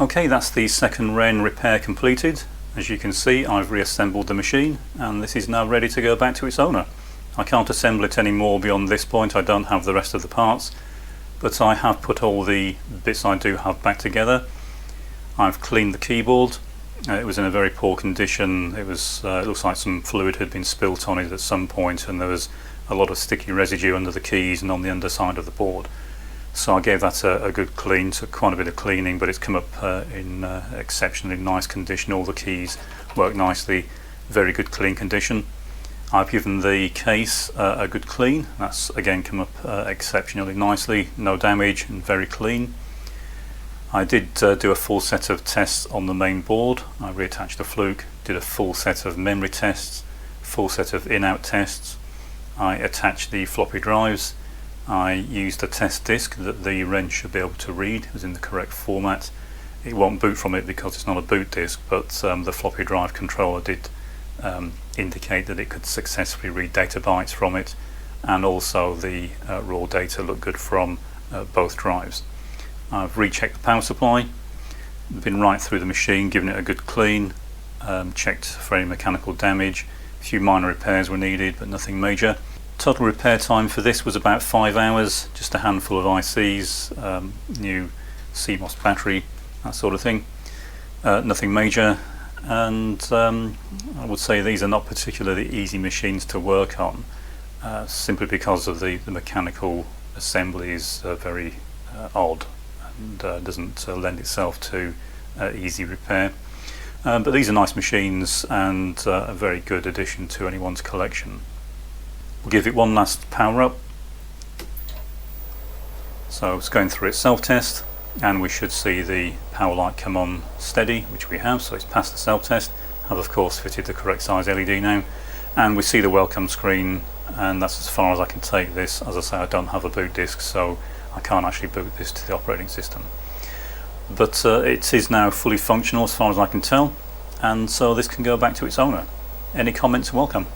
Okay, that's the second Wren repair completed. As you can see, I've reassembled the machine and this is now ready to go back to its owner. I can't assemble it anymore beyond this point, I don't have the rest of the parts, but I have put all the bits I do have back together. I've cleaned the keyboard. It was in a very poor condition. It looks like some fluid had been spilt on it at some point, and there was a lot of sticky residue under the keys and on the underside of the board. So I gave that a good clean, took quite a bit of cleaning, but it's come up in exceptionally nice condition. All the keys work nicely, very good clean condition. I've given the case a good clean. That's again come up exceptionally nicely, no damage and very clean. I did do a full set of tests on the main board. I reattached the fluke, did a full set of memory tests, full set of in-out tests. I attached the floppy drives. I used a test disk that the Wren should be able to read. It was in the correct format. It won't boot from it because it's not a boot disk, but the floppy drive controller did indicate that it could successfully read data bytes from it, and also the raw data looked good from both drives. I've rechecked the power supply, been right through the machine, given it a good clean, checked for any mechanical damage. A few minor repairs were needed, but nothing major. Total repair time for this was about 5 hours, just a handful of ICs, new CMOS battery, that sort of thing. Nothing major, and I would say these are not particularly easy machines to work on, simply because of the mechanical assembly is very odd and doesn't lend itself to easy repair. But these are nice machines and a very good addition to anyone's collection. We'll give it one last power up. So it's going through its self-test, and we should see the power light come on steady, which we have, so it's passed the self-test. I've of course fitted the correct size LED now, and we see the welcome screen, and that's as far as I can take this. As I say, I don't have a boot disk, so I can't actually boot this to the operating system. But it is now fully functional as far as I can tell, and so this can go back to its owner. Any comments are welcome.